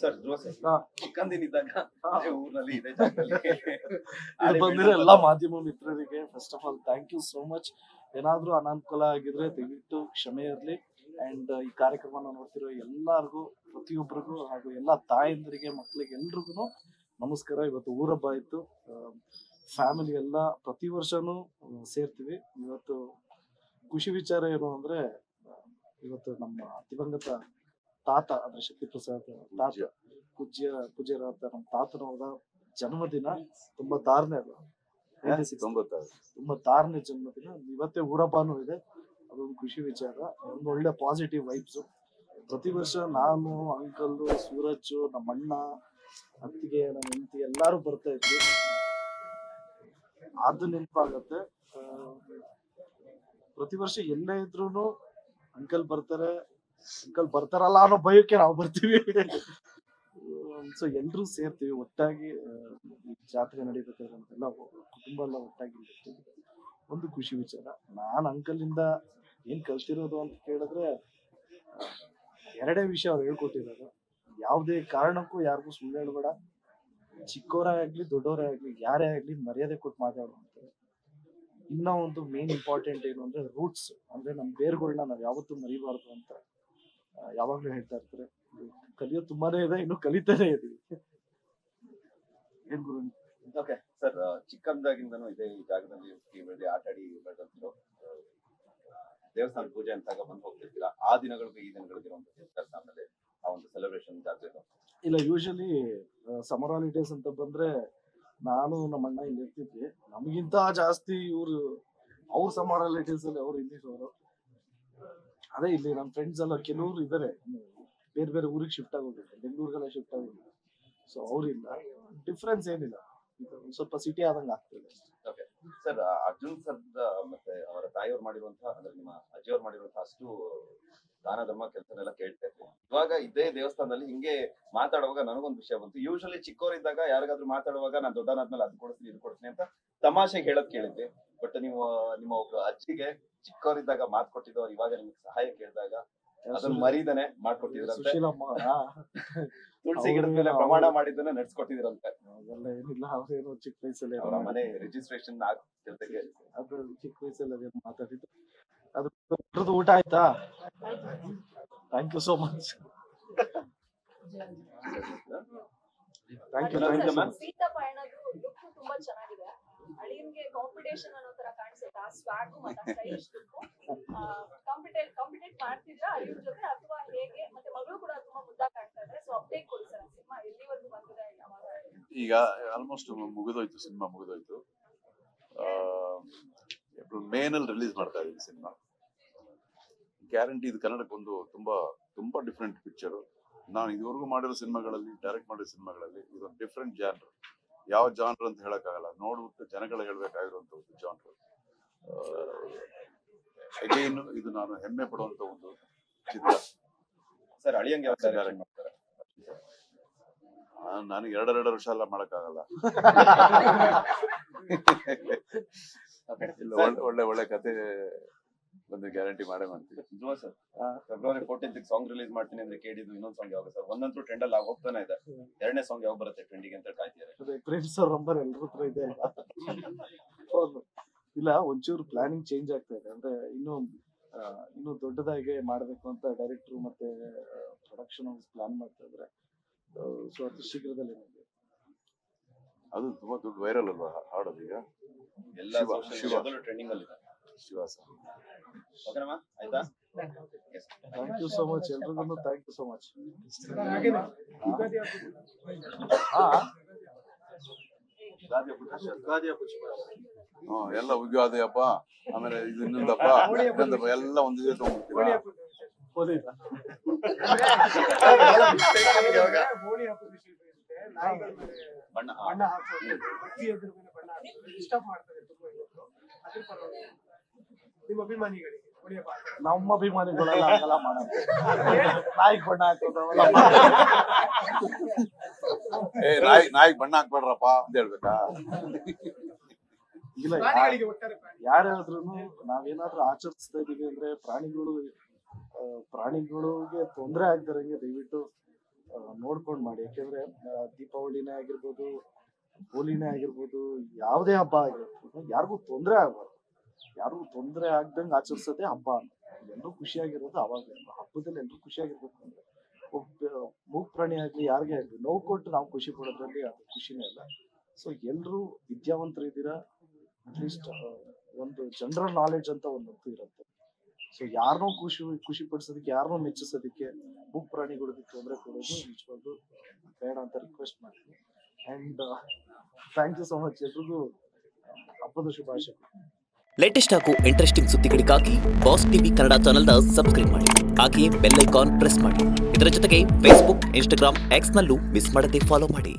Sir ಧ್ರುವ sir ಚಿಕ್ಕಂದಿನಿದ್ದಾಗ ಅದೇ ಊರಿನಲ್ಲಿ ಇದೇ ಜಾಗದಲ್ಲಿ ಬಂದಿರೋ ಎಲ್ಲಾ ಮಾಧ್ಯಮ ಮಿತ್ರರಿಗೆ first of all thank you so much. ಏನಾದ್ರೂ ಅನಾನುಕೂಲ ಆಗಿದ್ರೆ ದಯವಿಟ್ಟು ಕ್ಷಮೆ ಇರಲಿ. ಅಂಡ್ ಈ ಕಾರ್ಯಕ್ರಮನ ನೋಡ್ತಿರೋ ಎಲ್ಲಾರ್ಗು, ಪ್ರತಿಯೊಬ್ಬರಿಗೂ ಹಾಗೂ ಎಲ್ಲಾ ತಾಯಂದರಿಗೆ, ಮಕ್ಕಳಿಗೆ ಎಲ್ರಿಗೂ ನಮಸ್ಕಾರ. ಇವತ್ತು ಊರಬ್ಬ ಆಯ್ತು, ಫ್ಯಾಮಿಲಿ ಎಲ್ಲ ಪ್ರತಿ ವರ್ಷನೂ ಸೇರ್ತೀವಿ. ಇವತ್ತು ಖುಷಿ ವಿಚಾರ ಏನು ಅಂದ್ರೆ, ಇವತ್ತು ನಮ್ಮ ದಿವಂಗತ ತಾತ ಅಂದ್ರೆ ಶಕ್ತಿ ಪ್ರಸಾದ್ ತಾತ ಪೂಜ್ಯರಾದ ನಮ್ಮ ತಾತನವರ ಜನ್ಮದಿನ 96ನೇ ಜನ್ಮದಿನ. ಇವತ್ತೇ ಊರಬ್ಬನೂ ಇದೆ, ಅದೊಂದು ಖುಷಿ ವಿಚಾರ. ಒಂದು ಒಳ್ಳೆ ಪಾಸಿಟಿವ್ ವೈಬ್ಸ್. ಪ್ರತಿ ವರ್ಷ ನಾನು, ಅಂಕಲ್, ಸೂರಜ್, ನಮ್ಮ ಅಣ್ಣ, ಅತ್ತಿಗೆ, ನಮ್ಮ ಹೆಂಡತಿ ಎಲ್ಲಾರು ಬರ್ತಾ ಇದ್ವಿ. ಅದು ನೆನಪಾಗತ್ತೆ. ಪ್ರತಿ ವರ್ಷ ಎಲ್ಲೇ ಇದ್ರು ಅಂಕಲ್ ಬರ್ತಾರಲ್ಲ ಅನ್ನೋ ಭಯಕ್ಕೆ ನಾವು ಬರ್ತೀವಿ. ಸೊ ಎಲ್ರೂ ಸೇರ್ತೀವಿ ಒಟ್ಟಾಗಿ. ಜಾತ್ರೆ ನಡೀಬೇಕಾದ್ರೆ ಎಲ್ಲ ಕುಟುಂಬ ಎಲ್ಲ ಒಟ್ಟಾಗಿ ಇರ್ತೀವಿ. ಒಂದು ಖುಷಿ ವಿಚಾರ. ನಾನು ಅಂಕಲಿಂದ ಏನ್ ಕಲ್ತಿರೋದು ಅಂತ ಕೇಳಿದ್ರೆ, ಎರಡೇ ವಿಷಯ ಅವ್ರು ಹೇಳ್ಕೊಟ್ಟಿರೋದು. ಯಾವುದೇ ಕಾರಣಕ್ಕೂ ಯಾರಿಗೂ ಸುಳ್ಳು ಹೇಳ್ಬೇಡ, ಚಿಕ್ಕವರೇ ಆಗ್ಲಿ ದೊಡ್ಡವರೇ ಆಗ್ಲಿ ಯಾರೇ ಆಗ್ಲಿ ಮರ್ಯಾದೆ ಕೊಟ್ಟು ಮಾತಾಡುವಂತಾರೆ. ಇನ್ನ ಒಂದು ಮೇನ್ ಇಂಪಾರ್ಟೆಂಟ್ ಏನು ಅಂದ್ರೆ ರೂಟ್ಸ್, ಅಂದ್ರೆ ನಮ್ ಬೇರ್ಗಳನ್ನ ನಾವ್ ಯಾವತ್ತೂ ಮರಿಬಾರ್ದು ಅಂತ ಯಾವಾಗ್ಲೂ ಹೇಳ್ತಾ ಇರ್ತಾರೆ. ಕಲಿಯೋದು ತುಂಬಾನೇ ಇದೆ, ಇನ್ನು ಕಲಿತಾನೆ ಇದೀವಿ. ಏನ್ ಗುರು? ಓಕೆ ಸರ್, ಚಿಕ್ಕಂದಾಗಿಂದನೂ ಇದೆ ಈ ಜಾಗದಲ್ಲಿ ಆಟ ಆಡಿ ಬೆಳೆದಿರೋ ದೇವಸ್ಥಾನ ಪೂಜೆ ಅಂತಾಗ ಬಂದು ಹೋಗ್ತಿರ್ತೀರಾ. ಆ ದಿನಗಳಿಗೂ ಈ ದಿನಗಳಿಗಿರೋ ಒಂದು ವ್ಯತ್ಯಾಸ, ಆಮೇಲೆ ಆ ಒಂದು ಸೆಲೆಬ್ರೇಷನ್ ಜಾತ್ರೆ ಇಲ್ಲ. ಯೂಶಲಿ ಸಮ್ಮರ್ ಹಾಲಿಡೇಸ್ ಅಂತ ಬಂದ್ರೆ ನಾನು ನಮ್ಮ ಅಣ್ಣ ಇಲ್ಲಿ ಇರ್ತಿದ್ವಿ. ನಮಗಿಂತ ಜಾಸ್ತಿ ಅವ್ರ ಸಮ್ಮರ್ ಹಾಲಿಡೇಸ್ ಅಲ್ಲಿ ಅವ್ರು ಇಲ್ಲಿರೋರು. ಅದೇ ಇಲ್ಲಿ ನಮ್ಮ ಫ್ರೆಂಡ್ಸ್ ಎಲ್ಲ ಕೆಲವರು ಇದಾರೆ, ಬೇರೆ ಬೇರೆ ಊರಿಗೆ ಶಿಫ್ಟ್ ಆಗೋಗಿದ್ದಾರೆ, ಬೆಂಗಳೂರಿಗೆಲ್ಲ ಶಿಫ್ಟ್ ಆಗೋಗಿದ್ದಾರೆ. ಸೊ ಅವ್ರಿಲ್ಲ, ಡಿಫ್ರೆನ್ಸ್ ಏನಿಲ್ಲ, ಸ್ವಲ್ಪ ಸಿಟಿ ಆದಂಗೆ ಆಗ್ತದೆ. ಓಕೆ ಸರ್, ಅರ್ಜುನ್ ಸರ್ ಮತ್ತೆ ಅವರ ತಾಯಿಯವ್ರು ಮಾಡಿರುವಂತಹ, ಅಂದ್ರೆ ನಿಮ್ಮ ಅಜ್ಜಿಯವ್ರು ಮಾಡಿರುವಂತಹ ಅಷ್ಟು ದಾನ ಧರ್ಮ ಕೆಲಸನೆಲ್ಲ ಕೇಳ್ತಾ ಇದ್ವಿ. ಇವಾಗ ಇದೇ ದೇವಸ್ಥಾನದಲ್ಲಿ ಹಿಂಗೆ ಮಾತಾಡುವಾಗ ನನಗೊಂದು ವಿಷಯ ಬಂತು. ಯೂಶಲಿ ಚಿಕ್ಕವರಿದ್ದಾಗ ಯಾರಿಗಾದ್ರೂ ಮಾತಾಡುವಾಗ ನಾನು ದೊಡ್ಡನಾದ್ಮೇಲೆ ಅದು ಕೊಡ್ತೀನಿ ಇದು ಕೊಡ್ತೀನಿ ಅಂತ ತಮಾಷೆಗೆ ಹೇಳೋದ್ ಕೇಳಿದ್ವಿ. ಬಟ್ ನೀವು ನಿಮ್ಮ ಒಬ್ರು ಅಜ್ಜಿಗೆ ಚಿಕ್ಕವರಿದ್ದಾಗ ಮಾತು ಕೊಟ್ಟಿದ್ದವ್ರು ಇವಾಗ ನಿಮ್ಗೆ ಸಹಾಯ ಕೇಳಿದಾಗ ಅದನ್ನ ಮರೀದನೆ ಮಾಡ್ಕೊಟ್ಟಿದ್ರಂತೆ. ತುಳಸಿ ಗಿಡದ ಮೇಲೆ ಪ್ರಮಾಣ ಮಾಡಿದ್ದನ್ನ ನಡ್ಸ್ಕೊಟ್ಟಿದ್ರಂತೆ. ಅದೆಲ್ಲ ಏನಿಲ್ಲ, ಅವ್ರೇನು ಚಿಕ್ಕ ವಯಸ್ಸಲ್ಲಿ ಅವರ ಮನೆ ರಿಜಿಸ್ಟ್ರೇಷನ್ ಜೊತೆಗೆ ಅದು ಚಿಕ್ಕ ವಯಸ್ಸಲ್ಲಿ ಅದೇನು ಮಾತಾಡಿದ್ದು. ಅದ್ರದ್ದು ಊಟ ಆಯ್ತಾ? Thank you so much. Thank you. Sita ಪಯಣದು ಲುಕ್ ತುಂಬಾ ಚೆನ್ನಾಗಿದೆ. ಅಳಿಯನ್ಗೆ ಕಾಂಪಿಟೇಷನ್ ಅನ್ನೋ ತರ ಕಾಣಿಸುತ್ತೆ. ಆ ಸ್ವಾಗ್ ಮತ್ತೆ ಸ್ಟೈಲಿಶ್ ಲುಕ್ ಕಾಂಪಿಟೇಟ್ ಮಾಡ್ತಿದ್ರ ಅಳಿಯನ್ ಜೊತೆ ಅಥವಾ ಹೇಗೆ? ಮತ್ತೆ ಮಗಳು ಕೂಡ ತುಂಬಾ ಮುದ್ದಾಗಿ ಕಾಣ್ತಾ ಇದ್ದಾರೆ. ಸೊ ಅಪ್ಡೇಟ್ ಕೊಡಿ ಸರ್, ಸಿನಿಮಾ ಎಲ್ಲಿವರೆಗೂ ಬಂದಿದೆ, ಯಾವಾಗ? ಈಗ ಆಲ್ಮೋಸ್ಟ್ ಮುಗಿದೋಯ್ತು, ಸಿನಿಮಾ ಮುಗಿದೋಯ್ತು. ಏಪ್ರಿಲ್ ಮೇನಲ್ಲಿ ರಿಲೀಸ್ ಮಾಡ್ತಾ ಇದೀನಿ ಸಿನಿಮಾ. ಗ್ಯಾರಂಟಿ ಇದು ಕನ್ನಡಕ್ಕೆ ಒಂದು ತುಂಬಾ ಡಿಫ್ರೆಂಟ್ ಪಿಕ್ಚರು. ನಾನು ಇದುವರೆಗೂ ಮಾಡಿರೋ ಸಿನಿಮಾಗಳಲ್ಲಿ, ಡೈರೆಕ್ಟ್ ಮಾಡಿರೋ ಸಿನಿಮಾಗಳಲ್ಲಿ ಇದೊಂದು ಡಿಫ್ರೆಂಟ್ ಜಾನ್ರ್. ಯಾವ ಜಾನ್ರ್ ಅಂತ ಹೇಳಕ್ಕಾಗಲ್ಲ, ನೋಡ್ಬಿಟ್ಟು ಜನಗಳು ಹೇಳ್ಬೇಕಾಗಿರುವಂತ ಒಂದು ಜಾನ್ರ್. ಅಗೈನ್ ಇದು ನಾನು ಹೆಮ್ಮೆ ಪಡುವಂತ ಒಂದು ಚಿತ್ರ. ಸರ್ ಅಳಿಯಂಗೆ ನನಗೆ 2 ವರ್ಷ ಎಲ್ಲ ಮಾಡಕ್ಕಾಗಲ್ಲ. ಒಳ್ಳೆ ಕತೆ ಬಂದು ಗ್ಯಾರಂಟಿ ಮಾಡೇ ಮಾಡ್ತೀವಿ. ಧ್ರುವ ಸರ್, ಫೆಬ್ರವರಿ 14 ಸಾಂಗ್ ರಿಲೀಸ್ ಮಾಡ್ತೀನಿ ಅಂದ್ರೆ ಕೇಳಿದ್ದು ಇನ್ನೊಂದು ಸಾಂಗ್ ಯಾವಾಗ ಸರ್? ಒಂದಂತೂ ಟ್ರೆಂಡ್ ಅಲ್ಲಿ ಹೋಗ್ತಾನೆ ಇದೆ, 2ನೇ ಸಾಂಗ್ ಯಾವಾಗ ಬರುತ್ತೆ ಟ್ರೆಂಡಿಗೆ ಅಂತ ಕಾಯ್ತಿದ್ದಾರೆ. ಫ್ರೆಂಡ್ಸ್ ಅವ್ರ ನಂಬರ್ ಎಲ್ಲರ ಹತ್ರ ಇದೆ. ಇಲ್ಲ, ಒಂಚೂರು ಪ್ಲಾನಿಂಗ್ ಚೇಂಜ್ ಆಗ್ತಾ ಇದೆ. ಅಂದ್ರೆ ಇನ್ನು ದೊಡ್ಡದಾಗಿ ಮಾಡ್ಬೇಕು ಅಂತ ಡೈರೆಕ್ಟರ್ ಮತ್ತೆ ಪ್ರೊಡಕ್ಷನ್ ಹೌಸ್ ಪ್ಲಾನ್ ಮಾಡ್ತಾ ಇದ್ರೆ. ಸೊ ಅತಿ ಶೀಘ್ರದಲ್ಲಿ ಅದು ತುಂಬಾ ದೊಡ್ಡ ವೈರಲ್ ಅಲ್ವಾ ಹಾಡೋದು ಈಗ ಎಲ್ಲ ಟ್ರೆಂಡಿಂಗ್ ಅಲ್ಲಿ ಇದೆ. ಶಿವಾಸ. ಓಕೆನಮ್ಮ, ಆಯ್ತಾ? ಥ್ಯಾಂಕ್ ಯು ಸೋ ಮಚ್ ಎಲ್ರಿಗೂ. Thank you so much. ಎಲ್ಲ ಉಗಾದಿ ಹಬ್ಬ, ಆಮೇಲೆ ಇದು ಇನ್ನೊಂದಪ್ಪ ಎಲ್ಲ ಒಂದಿದೆ ತಗೊಂಡ್ಬಿಡ್ತೀರಾ. ಬಣ್ಣ ನಿಮ್ಮ ಅಭಿಮಾನಿಗಳಿಗೆ ನಮ್ಮ ಅಭಿಮಾನಿಗಳೆಲ್ಲ ಹಂಗೆಲ್ಲ ಮಾಡೋದು. ನಾಯಿಗೆ ಬಣ್ಣ ಹಾಕೋದು, ನಾಯಿಗೆ ಬಣ್ಣ ಹಾಕ್ಬೇಡ್ರಪ್ಪ ಅಂತ ಹೇಳ್ಬೇಕಾ? ಇಲ್ಲ, ಯಾರಾದ್ರೂ ನಾವೇನಾದ್ರೂ ಆಚರಿಸ್ತಾ ಇದೀವಿ ಅಂದ್ರೆ ಪ್ರಾಣಿಗಳಿಗೆ ತೊಂದರೆ ಆಗ್ದಾರಂಗೆ ದಯವಿಟ್ಟು ನೋಡ್ಕೊಂಡು ಮಾಡಿ. ಯಾಕೆಂದ್ರೆ ದೀಪಾವಳಿನೇ ಆಗಿರ್ಬೋದು, ಹೋಲಿನೇ ಆಗಿರ್ಬೋದು, ಯಾವುದೇ ಹಬ್ಬ ಆಗಿರ್ಬೋದು, ಯಾರಿಗೂ ತೊಂದರೆ ಆಗಬಾರ್ದು. ಯಾರಿಗೂ ತೊಂದರೆ ಆಗ್ದಂಗೆ ಆಚರಿಸೋದೇ ಹಬ್ಬ ಅಂತ. ಎಲ್ಲರೂ ಖುಷಿಯಾಗಿರೋದು ಅವಾಗ. ಹಬ್ಬದಲ್ಲಿ ಎಲ್ಲರೂ ಖುಷಿಯಾಗಿರ್ಬೇಕು ಅಂದ್ರೆ ಒಬ್ಬ ಮೂಕ್ ಪ್ರಾಣಿ ಆಗ್ಲಿ ಯಾರಿಗೇ ಆಗ್ಲಿ ನೋವು ಕೊಟ್ಟು ನಾವು ಖುಷಿ ಪಡೋದ್ರಲ್ಲಿ ಅದು ಖುಷಿನೇ ಇಲ್ಲ. ಸೊ ಎಲ್ರೂ ವಿದ್ಯಾವಂತರಿದ್ದೀರಾ, ಅಟ್ಲೀಸ್ಟ್ ಒಂದು ಜನರಲ್ ನಾಲೆಡ್ಜ್ ಅಂತ ಒಂದು ಇರುತ್ತೆ. ಸೊ ಯಾರನ್ನೋ ಖುಷಿ ಪಡಿಸೋದಕ್ಕೆ, ಯಾರನ್ನೋ ಮೆಚ್ಚಿಸೋದಕ್ಕೆ ಮೂಕ್ ಪ್ರಾಣಿಗಳಿಗೆ ತೊಂದರೆ ಕೊಡೋದು ನಿಜವಾಗ್ಲೂ ಬೇಡ ಅಂತ ರಿಕ್ವೆಸ್ಟ್ ಮಾಡ್ತೀನಿ. And thank you so much. ಎಲ್ರಿಗೂ ಹಬ್ಬದ ಶುಭಾಶಯಗಳು. ಲೇಟೆಸ್ಟ್ ಹಾಗೂ ಇಂಟ್ರೆಸ್ಟಿಂಗ್ ಸುದ್ದಿಗಳಿಗಾಗಿ ಬಾಸ್ ಟಿವಿ ಕನ್ನಡ ಚಾನೆಲ್ನ ಸಬ್ಸ್ಕ್ರೈಬ್ ಮಾಡಿ. ಹಾಗೆಯೇ ಬೆಲ್ ಐಕಾನ್ ಪ್ರೆಸ್ ಮಾಡಿ. ಇದರ ಜೊತೆಗೆ ಫೇಸ್ಬುಕ್, ಇನ್ಸ್ಟಾಗ್ರಾಮ್, ಎಕ್ಸ್ನಲ್ಲೂ ಮಿಸ್ ಮಾಡದೆ ಫಾಲೋ ಮಾಡಿ.